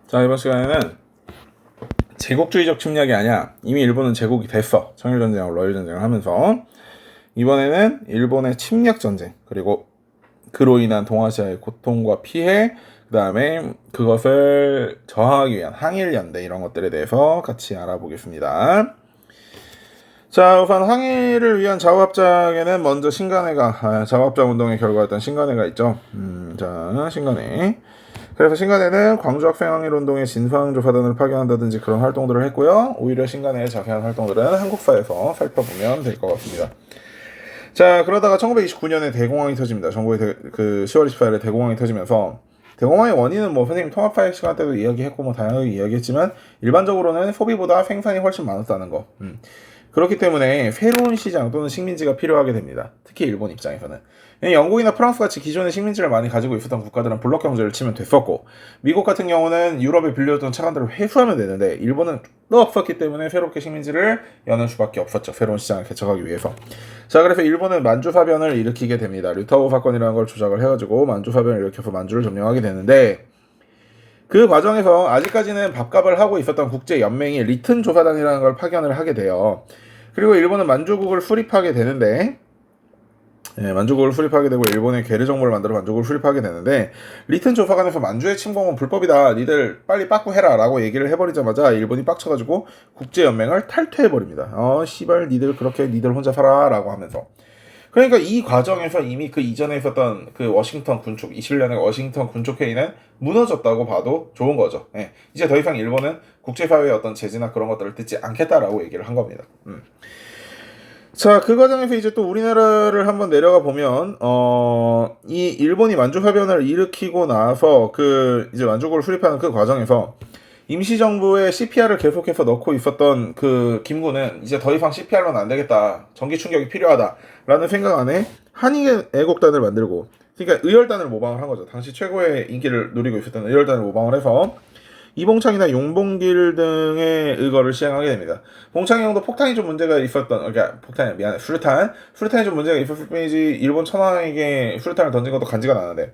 자, 이번 시간에는 제국주의적 침략이 아니야. 이미 일본은 제국이 됐어. 청일전쟁하고 러일전쟁을 하면서. 이번에는 일본의 침략전쟁, 그리고 그로 인한 동아시아의 고통과 피해, 그 다음에 그것을 저항하기 위한 항일연대, 이런 것들에 대해서 같이 알아보겠습니다. 자, 우선 항일을 위한 자우합작에는 먼저 신간회가, 자우합작 운동의 결과였던 신간회가 있죠. 자, 신간회. 그래서 신간회는 광주학생항일운동의 진상조사단을 파견한다든지 그런 활동들을 했고요. 오히려 신간회의 자세한 활동들은 한국사에서 살펴보면 될 것 같습니다. 자, 그러다가 1929년에 대공황이 터집니다. 전국에 10월 24일에 대공황이 터지면서, 대공황의 원인은 선생님 통합파획 시간 때도 이야기했고 다양하게 이야기했지만, 일반적으로는 소비보다 생산이 훨씬 많았다는 거. 그렇기 때문에 새로운 시장 또는 식민지가 필요하게 됩니다. 특히 일본 입장에서는. 영국이나 프랑스 같이 기존의 식민지를 많이 가지고 있었던 국가들은 블록 경제를 치면 됐었고, 미국 같은 경우는 유럽에 빌려줬던 차관들을 회수하면 되는데, 일본은 또 없었기 때문에 새롭게 식민지를 여는 수밖에 없었죠. 새로운 시장을 개척하기 위해서. 자, 그래서 일본은 만주사변을 일으키게 됩니다. 류타오 사건이라는 걸 조작을 해가지고 만주사변을 일으켜서 만주를 점령하게 되는데, 그 과정에서 아직까지는 밥값을 하고 있었던 국제연맹이 리튼 조사단이라는 걸 파견을 하게 돼요. 그리고 일본은 만주국을 수립하게 되는데, 만주국을 수립하게 되고 일본의 괴뢰 정부를 만들어 만주국을 수립하게 되는데, 리튼 조사관에서 만주의 침공은 불법이다, 니들 빨리 빠꾸해라 라고 얘기를 해버리자마자 일본이 빡쳐가지고 국제연맹을 탈퇴해버립니다. 씨발 니들 그렇게 니들 혼자 살아 라고 하면서. 그러니까 이 과정에서 이미 그 이전에 있었던 그 워싱턴 군축, 21년의 워싱턴 군축 회의는 무너졌다고 봐도 좋은 거죠. 이제 더 이상 일본은 국제사회의 어떤 제재나 그런 것들을 듣지 않겠다라고 얘기를 한 겁니다. 자, 그 과정에서 이제 또 우리나라를 한번 내려가 보면, 이 일본이 만주사변을 일으키고 나서 이제 만주국을 수립하는 그 과정에서 임시정부의 CPR을 계속해서 넣고 있었던 그 김구는 이제 더 이상 CPR로는 안 되겠다, 전기 충격이 필요하다라는 생각 안에 한인애국단을 만들고, 그러니까 의열단을 모방을 한 거죠. 당시 최고의 인기를 누리고 있었던 의열단을 모방을 해서 이봉창이나 용봉길 등의 의거를 시행하게 됩니다. 봉창이 형도 폭탄이 좀 문제가 있었던, 수류탄이 좀 문제가 있었을 뿐이지 일본 천황에게 수류탄을 던진 것도 간지가 나는데,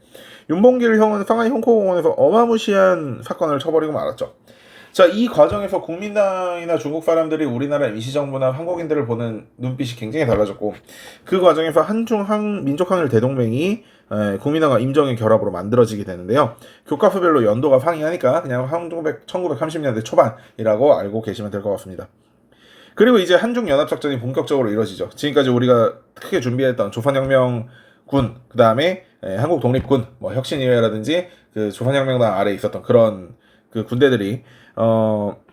윤봉길 형은 상하이 홍콩공원에서 어마무시한 사건을 쳐버리고 말았죠. 자, 이 과정에서 국민당이나 중국 사람들이 우리나라 임시정부나 한국인들을 보는 눈빛이 굉장히 달라졌고, 그 과정에서 민족항일 대동맹이 국민당과 임정의 결합으로 만들어지게 되는데요. 교과서별로 연도가 상이하니까 그냥 1930년대 초반이라고 알고 계시면 될 것 같습니다. 그리고 이제 한중연합작전이 본격적으로 이루어지죠. 지금까지 우리가 크게 준비했던 조선혁명군, 그 다음에 한국독립군, 혁신위회라든지 그 조선혁명당 아래에 있었던 그런 그 군대들이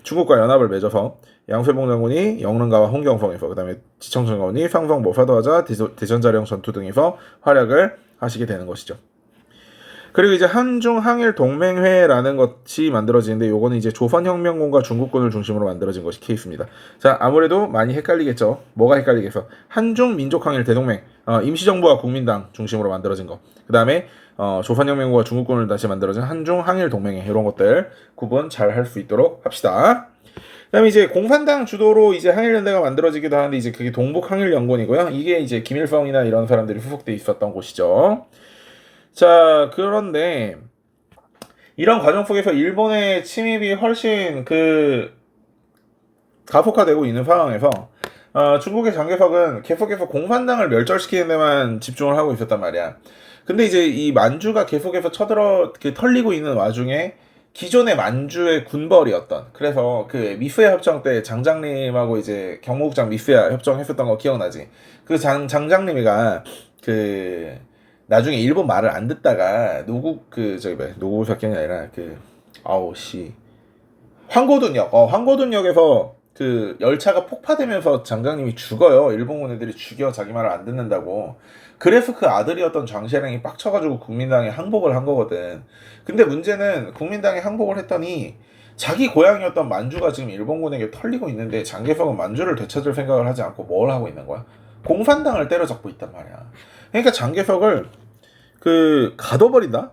중국과 연합을 맺어서 양쇠봉 장군이 영릉가와 홍경성에서, 그 다음에 지청천 장군이 상성 모사도하자 대전자령 전투 등에서 활약을 하시게 되는 것이죠. 그리고 이제 한중항일 동맹회라는 것이 만들어지는데, 요거는 이제 조선혁명군과 중국군을 중심으로 만들어진 것이 케이스입니다. 자, 아무래도 많이 헷갈리겠죠. 뭐가 헷갈리겠어? 한중민족항일 대동맹, 임시정부와 국민당 중심으로 만들어진 거. 그 다음에 조선혁명군과 중국군을 다시 만들어진 한중항일 동맹회, 이런 것들 구분 잘 할 수 있도록 합시다. 그 다음에 이제 공산당 주도로 이제 항일연대가 만들어지기도 하는데, 이제 그게 동북항일연군이고요. 이게 이제 김일성이나 이런 사람들이 후속돼 있었던 곳이죠. 자, 그런데 이런 과정 속에서 일본의 침입이 훨씬 가속화되고 있는 상황에서 중국의 장개석은 계속해서 공산당을 멸절시키는 데만 집중을 하고 있었단 말이야. 근데 이제 이 만주가 계속해서 털리고 있는 와중에 기존의 만주의 군벌이었던, 그래서 그 미스야 협정 때 장장님하고 이제 경무국장 미스야 협정했었던 거 기억나지? 그 장장님이가 나중에 일본 말을 안 듣다가 노구사ken이 아니라 황고든역에서 그 열차가 폭파되면서 장장님이 죽어요. 일본군 애들이 죽여, 자기 말을 안 듣는다고. 그래서 그 아들이었던 장시랭이 빡쳐가지고 국민당에 항복을 한 거거든. 근데 문제는 국민당에 항복을 했더니 자기 고향이었던 만주가 지금 일본군에게 털리고 있는데, 장개석은 만주를 되찾을 생각을 하지 않고 뭘 하고 있는 거야? 공산당을 때려잡고 있단 말이야. 그러니까 장개석을 가둬버린다?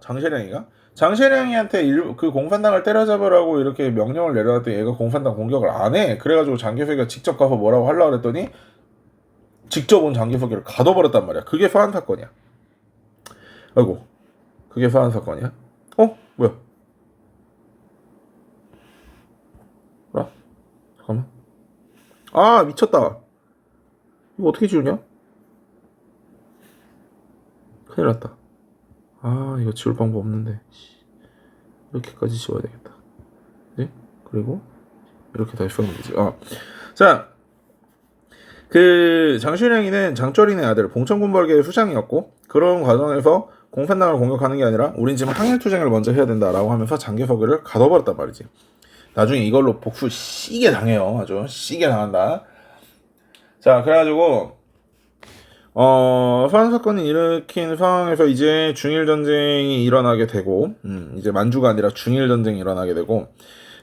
장시랭이한테 그 공산당을 때려잡으라고 이렇게 명령을 내려놨더니 얘가 공산당 공격을 안 해. 그래가지고 장개석이가 직접 가서 뭐라고 하려고 그랬더니 직접 온 장개석이를 가둬버렸단 말이야. 그게 서한 사건이야. 아이고, 그게 서한 사건이야? 뭐야? 잠깐만. 아 미쳤다. 이거 어떻게 지우냐? 큰일 났다. 아 이거 지울 방법 없는데. 이렇게까지 지워야 되겠다. 네? 그리고 이렇게 다시 써면 되지. 자, 그 장신영이는 장철인의 아들 봉천군벌계의 수장이었고 그런 과정에서 공산당을 공격하는 게 아니라 우린 지금 항일투쟁을 먼저 해야 된다라고 하면서 장개석을 가둬버렸단 말이지. 나중에 이걸로 복수 시게 당해요. 아주 시게 당한다. 자, 그래가지고 소환 사건이 일으킨 상황에서 이제 중일 전쟁이 일어나게 되고, 이제 만주가 아니라 중일 전쟁이 일어나게 되고,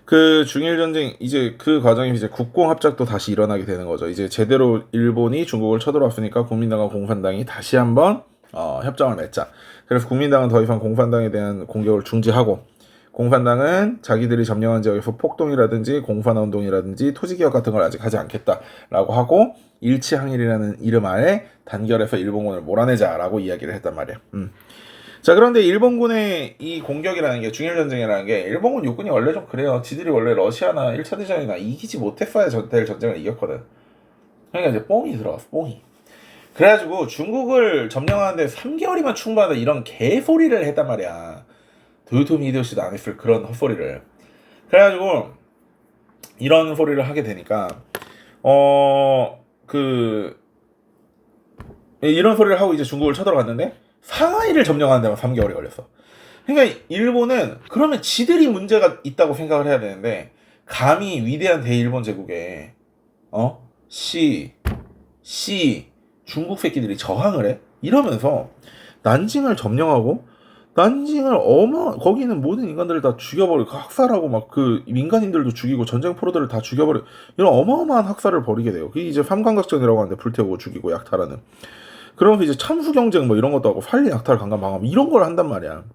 그 중일 전쟁 이제 그 과정이 이제 국공 합작도 다시 일어나게 되는 거죠. 이제 제대로 일본이 중국을 쳐들어왔으니까 국민당과 공산당이 다시 한번 협정을 맺자. 그래서 국민당은 더 이상 공산당에 대한 공격을 중지하고, 공산당은 자기들이 점령한 지역에서 폭동이라든지 공산운동이라든지 토지개혁 같은 걸 아직 하지 않겠다라고 하고 일치항일이라는 이름 아래 단결해서 일본군을 몰아내자라고 이야기를 했단 말이야. 자, 그런데 일본군의 이 공격이라는 게 중일전쟁이라는 게 일본군 육군이 원래 좀 그래요. 지들이 원래 러시아나 1차 대전이나 이기지 못했어야 될 전쟁을 이겼거든. 그러니까 이제 뽕이 들어갔어. 뽕이. 그래가지고 중국을 점령하는데 3개월이면 충분하다 이런 개소리를 했단 말이야. 도요토미 히데요시도 안 했을 그런 헛소리를. 그래가지고 이런 소리를 하게 되니까 이런 소리를 하고 이제 중국을 쳐들어갔는데 상하이를 점령하는 데만 3개월이 걸렸어. 그러니까 일본은 그러면 지들이 문제가 있다고 생각을 해야 되는데 감히 위대한 대일본 제국에 중국 새끼들이 저항을 해? 이러면서 난징을 점령하고 난징을 거기는 모든 인간들을 다 죽여버리고 학살하고 막 그 민간인들도 죽이고 전쟁 포로들을 다 죽여버리고 이런 어마어마한 학살을 벌이게 돼요. 그게 이제 삼광각전이라고 하는데 불태우고 죽이고 약탈하는. 그러면서 이제 참수 경쟁 뭐 이런 것도 하고 살리 약탈 강간 방어 이런 걸 한단 말이야.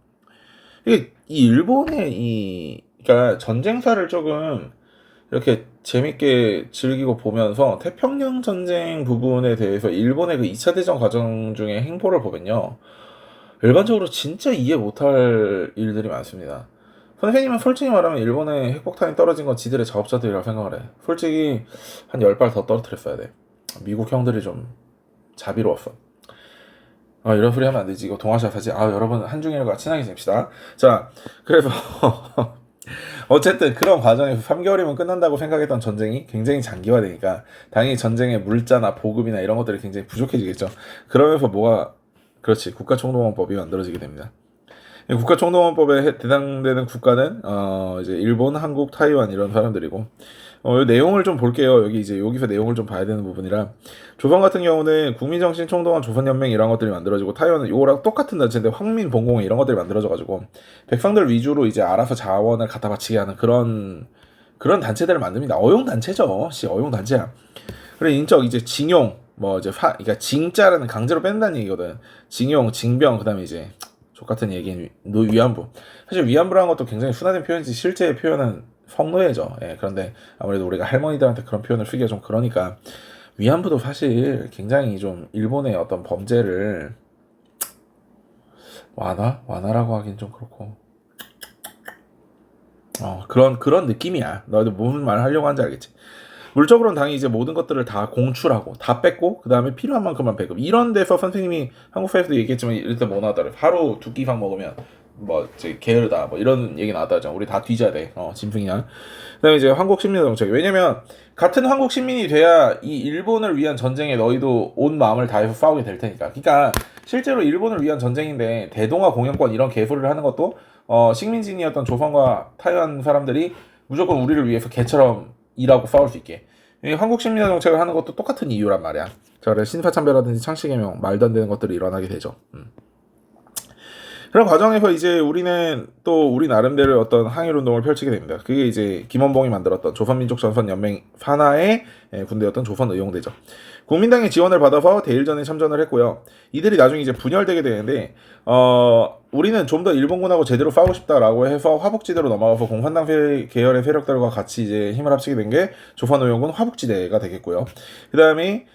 이게 이 일본의 그러니까 전쟁사를 조금 이렇게 재밌게 즐기고 보면서 태평양 전쟁 부분에 대해서 일본의 그 2차 대전 과정 중에 행보를 보면요. 일반적으로 진짜 이해 못할 일들이 많습니다. 선생님은 솔직히 말하면 일본의 핵폭탄이 떨어진 건 지들의 자업자들이라고 생각을 해. 솔직히 한 10발 더 떨어뜨렸어야 돼. 미국 형들이 좀 자비로웠어. 이런 소리 하면 안 되지. 이거 동아시아 사지. 여러분 한중일과 친하게 지냅시다. 자, 그래서 어쨌든 그런 과정에서 3개월이면 끝난다고 생각했던 전쟁이 굉장히 장기화되니까 당연히 전쟁의 물자나 보급이나 이런 것들이 굉장히 부족해지겠죠. 그러면서 그렇지. 국가총동원법이 만들어지게 됩니다. 국가총동원법에 해당되는 국가는 이제 일본, 한국, 타이완 이런 사람들이고 이 내용을 좀 볼게요. 여기서 내용을 좀 봐야 되는 부분이라 조선 같은 경우는 국민정신총동원 조선연맹 이런 것들이 만들어지고 타이완은 이거랑 똑같은 단체인데 황민봉공회 이런 것들이 만들어져가지고 백성들 위주로 이제 알아서 자원을 갖다 바치게 하는 그런 단체들을 만듭니다. 어용단체죠. 어용단체야. 그래 인적 이제 징용 그러니까 징자라는 강제로 뺀다는 얘기거든. 징용, 징병, 그다음에 이제 족같은 얘기인 위안부. 사실 위안부라는 것도 굉장히 순화된 표현이지 실제 표현은 성노예죠. 그런데 아무래도 우리가 할머니들한테 그런 표현을 쓰기가 좀 그러니까 위안부도 사실 굉장히 좀 일본의 어떤 범죄를 완화라고 하긴 좀 그렇고 그런 느낌이야. 너도 무슨 말 하려고 하는지 알겠지. 물적으로는 당연히 이제 모든 것들을 다 공출하고 다 뺐고 그 다음에 필요한 만큼만 배급. 이런 데서 선생님이 한국 사회에서도 얘기했지만 일단 뭐 나왔더래. 하루 2끼 먹으면 이제 게으르다 이런 얘기 나왔다잖아. 우리 다 뒤져야 돼. 짐승이야. 그다음에 이제 한국 식민지 정책. 왜냐면 같은 한국 식민이 돼야 이 일본을 위한 전쟁에 너희도 온 마음을 다해서 싸우게 될 테니까. 그러니까 실제로 일본을 위한 전쟁인데 대동아 공영권 이런 개소리를 하는 것도 식민지인이었던 조선과 타이완 사람들이 무조건 우리를 위해서 개처럼 일하고 싸울 수 있게. 한국 식민지 정책을 하는 것도 똑같은 이유란 말이야. 자, 그래서 신사참배라든지 창씨개명 말도 안 되는 것들이 일어나게 되죠. 그런 과정에서 이제 우리는 또 우리 나름대로 어떤 항일운동을 펼치게 됩니다. 그게 이제 김원봉이 만들었던 조선민족전선연맹 산하의 군대였던 조선의용대죠. 국민당의 지원을 받아서 대일전에 참전을 했고요. 이들이 나중에 이제 분열되게 되는데 우리는 좀 더 일본군하고 제대로 싸우고 싶다라고 해서 화북지대로 넘어가서 공산당 계열의 세력들과 같이 이제 힘을 합치게 된 게 조선의용군 화북지대가 되겠고요. 그 다음에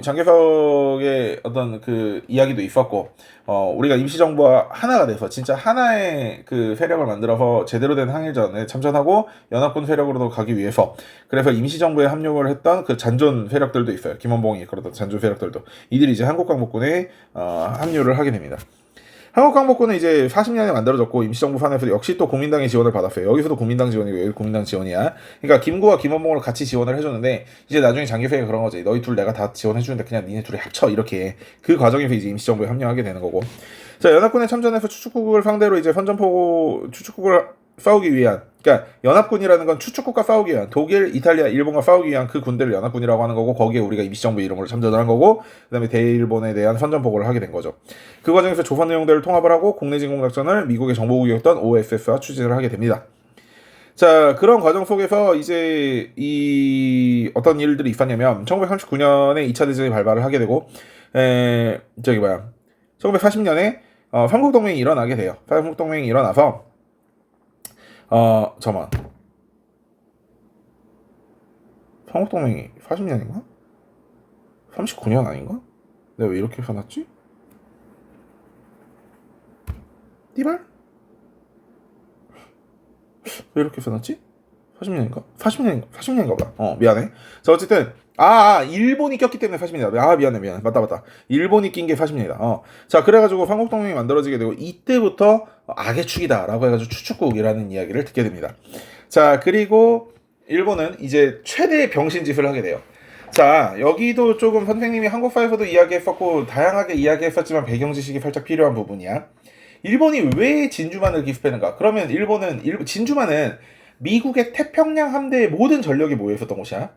장개석의 어떤 그 이야기도 있었고, 우리가 임시정부와 하나가 돼서 진짜 하나의 그 세력을 만들어서 제대로 된 항일전에 참전하고 연합군 세력으로도 가기 위해서, 그래서 임시정부에 합류를 했던 그 잔존 세력들도 있어요. 김원봉이 그러던 잔존 세력들도, 이들이 이제 한국광복군에 합류를 하게 됩니다. 한국광복군은 이제 40년에 만들어졌고 임시정부 산에서 역시 또 국민당의 지원을 받았어요. 여기서도 국민당 지원이고 여기 국민당 지원이야. 그러니까 김구와 김원봉을 같이 지원을 해줬는데, 이제 나중에 장기회가 그런 거지. 너희 둘 내가 다 지원해주는데 그냥 니네 둘이 합쳐, 이렇게. 그 과정에서 이제 임시정부에 합류하게 되는 거고. 자, 연합군에 참전해서 추축국을 상대로 이제 선전포고 추축국을 싸우기 위한, 그러니까 연합군이라는 건 추축국과 싸우기 위한, 독일, 이탈리아, 일본과 싸우기 위한 그 군대를 연합군이라고 하는 거고, 거기에 우리가 임시정부 이름으로 참전을 한 거고, 그다음에 대일본에 대한 선전포고를 하게 된 거죠. 그 과정에서 조선 내용들을 통합을 하고 국내 진공작전을 미국의 정보국이었던 OSS와 추진을 하게 됩니다. 자, 그런 과정 속에서 이제 이 어떤 일들이 있었냐면, 1939년에 2차 대전이 발발을 하게 되고, 1940년에 삼국동맹이 일어나게 돼요. 삼국동맹이 일어나서 잠깐만. 삼국동맹이 40년인가? 39년 아닌가? 내가 왜 이렇게 써놨지? 띠발? 왜 이렇게 써놨지? 40년인가? 40년인가 보다. 미안해. 자, 어쨌든 일본이 꼈기 때문에 40년이다. 미안해. 맞다. 일본이 낀 게 40년이다. 자, 그래가지고 삼국동맹이 만들어지게 되고, 이때부터 악의 축이다라고 해가지고 추축국이라는 이야기를 듣게 됩니다. 자, 그리고 일본은 이제 최대의 병신짓을 하게 돼요. 자, 여기도 조금 선생님이 한국사에서도 이야기했었고 다양하게 이야기했었지만 배경 지식이 살짝 필요한 부분이야. 일본이 왜 진주만을 기습했는가? 그러면 진주만은 미국의 태평양 함대의 모든 전력이 모여 있었던 곳이야.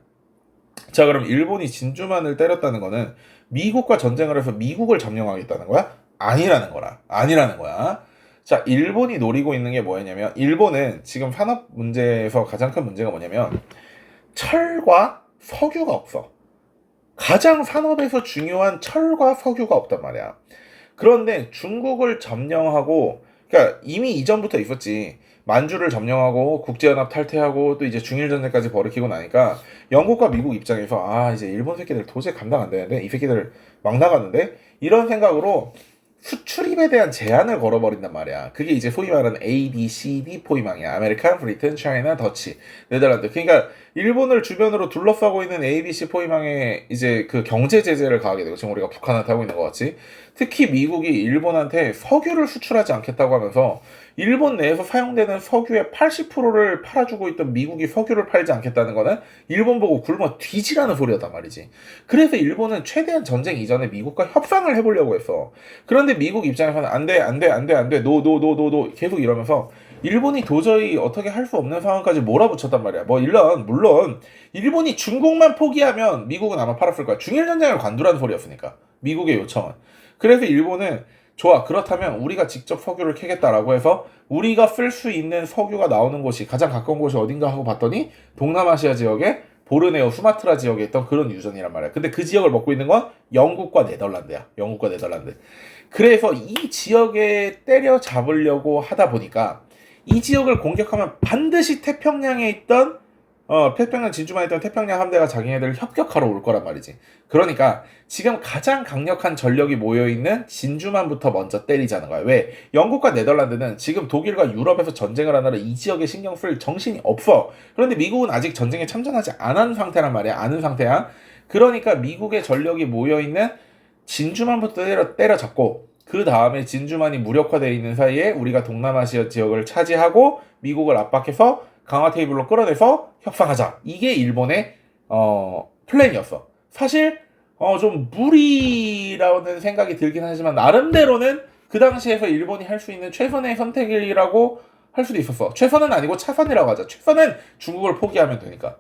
자, 그럼 일본이 진주만을 때렸다는 거는 미국과 전쟁을 해서 미국을 점령하겠다는 거야? 아니라는 거야. 자, 일본이 노리고 있는 게 뭐였냐면, 일본은 지금 산업 문제에서 가장 큰 문제가 뭐냐면 철과 석유가 없어. 가장 산업에서 중요한 철과 석유가 없단 말이야. 그런데 중국을 점령하고, 그러니까 이미 이전부터 있었지. 만주를 점령하고 국제연합 탈퇴하고 또 이제 중일전쟁까지 벌이키고 나니까 영국과 미국 입장에서 이제 일본 새끼들 도저히 감당 안 되는데, 이 새끼들 막 나가는데, 이런 생각으로 수출입에 대한 제한을 걸어버린단 말이야. 그게 이제 소위 말하는 A, B, C, D 포위망이야. 아메리칸, 브리튼, 차이나, 더치, 네덜란드. 그러니까 일본을 주변으로 둘러싸고 있는 A, B, C 포위망에 이제 그 경제 제재를 가하게 되고, 지금 우리가 북한한테 하고 있는 것 같이. 특히 미국이 일본한테 석유를 수출하지 않겠다고 하면서 일본 내에서 사용되는 석유의 80%를 팔아주고 있던 미국이 석유를 팔지 않겠다는 거는 일본 보고 굶어 뒤지라는 소리였단 말이지. 그래서 일본은 최대한 전쟁 이전에 미국과 협상을 해보려고 했어. 그런데 미국 입장에서는 안 돼, 노 계속 이러면서 일본이 도저히 어떻게 할 수 없는 상황까지 몰아붙였단 말이야. 물론 일본이 중국만 포기하면 미국은 아마 팔았을 거야. 중일전쟁을 관두라는 소리였으니까, 미국의 요청은. 그래서 일본은 좋아, 그렇다면 우리가 직접 석유를 캐겠다라고 해서 우리가 쓸 수 있는 석유가 나오는 곳이 가장 가까운 곳이 어딘가 하고 봤더니 동남아시아 지역에 보르네오, 수마트라 지역에 있던 그런 유전이란 말이야. 근데 그 지역을 먹고 있는 건 영국과 네덜란드야. 그래서 이 지역에 때려잡으려고 하다 보니까, 이 지역을 공격하면 반드시 태평양에 있던 태평양 진주만에 있던 태평양 함대가 자기네들을 협격하러 올 거란 말이지. 그러니까 지금 가장 강력한 전력이 모여있는 진주만부터 먼저 때리자는 거야. 왜? 영국과 네덜란드는 지금 독일과 유럽에서 전쟁을 하느라 이 지역에 신경 쓸 정신이 없어. 그런데 미국은 아직 전쟁에 참전하지 않은 상태란 말이야. 아는 상태야. 그러니까 미국의 전력이 모여있는 진주만부터 때려잡고, 그 다음에 진주만이 무력화되어 있는 사이에 우리가 동남아시아 지역을 차지하고 미국을 압박해서 강화 테이블로 끌어내서 협상하자. 이게 일본의 플랜이었어. 사실 좀 무리라는 생각이 들긴 하지만 나름대로는 그 당시에서 일본이 할 수 있는 최선의 선택이라고 할 수도 있었어. 최선은 아니고 차선이라고 하자. 최선은 중국을 포기하면 되니까.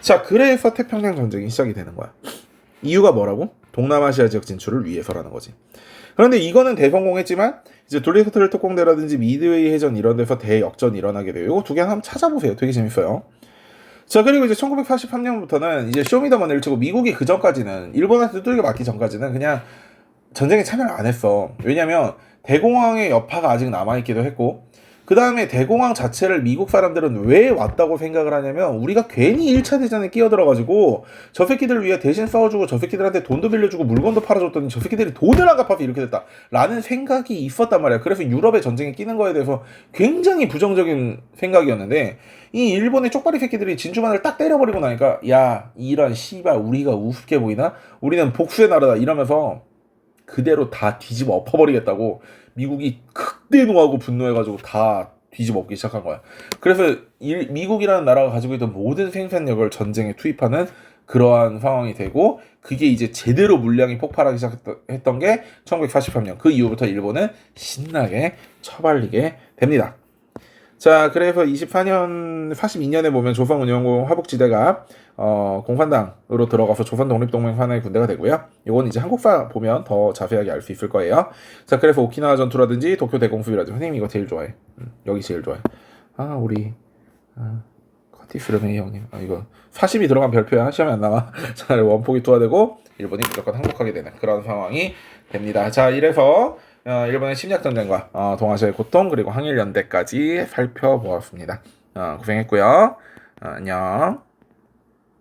자, 그래서 태평양 전쟁이 시작이 되는 거야. 이유가 뭐라고? 동남아시아 지역 진출을 위해서라는 거지. 그런데 이거는 대성공했지만 이제 돌리스트를 특공대라든지 미드웨이 해전 이런 데서 대역전이 일어나게 돼요. 이거 두 개 한번 찾아보세요. 되게 재밌어요. 자, 그리고 이제 1943년부터는 이제 쇼미더머니를 치고, 미국이 그 전까지는 일본한테 두들겨 맞기 전까지는 그냥 전쟁에 참여를 안 했어. 왜냐면 대공황의 여파가 아직 남아있기도 했고, 그 다음에 대공황 자체를 미국 사람들은 왜 왔다고 생각을 하냐면 우리가 괜히 1차 대전에 끼어들어가지고 저 새끼들을 위해 대신 싸워주고 저 새끼들한테 돈도 빌려주고 물건도 팔아줬더니 저 새끼들이 돈을 안 갚아서 이렇게 됐다 라는 생각이 있었단 말이야. 그래서 유럽의 전쟁에 끼는 거에 대해서 굉장히 부정적인 생각이었는데 이 일본의 쪽발이 새끼들이 진주만을 딱 때려버리고 나니까 야 이런 씨발 우리가 우습게 보이나? 우리는 복수의 나라다 이러면서 그대로 다 뒤집어 엎어버리겠다고 미국이 극대노하고 분노해가지고 다 뒤집어 엎기 시작한 거야. 그래서 미국이라는 나라가 가지고 있던 모든 생산력을 전쟁에 투입하는 그러한 상황이 되고 그게 이제 제대로 물량이 폭발하기 시작했던 게 1943년. 그 이후부터 일본은 신나게 처발리게 됩니다. 자, 그래서 42년에 보면 조선운영군 화북지대가 공산당으로 들어가서 조선 독립동맹 산하의 군대가 되고요. 이건 이제 한국사 보면 더 자세하게 알 수 있을 거예요. 자, 그래서 오키나와 전투라든지 도쿄 대공수비라든지 선생님 이거 제일 좋아해. 여기 제일 좋아해. 우리 커티스 르메이 형님. 이거 40이 들어간 별표야. 시험에 안 나와. 자, 원폭이 투하되고 일본이 무조건 항복하게 되는 그런 상황이 됩니다. 자, 이래서 일본의 침략전쟁과 동아시아의 고통 그리고 항일연대까지 살펴보았습니다. 고생했고요. 안녕.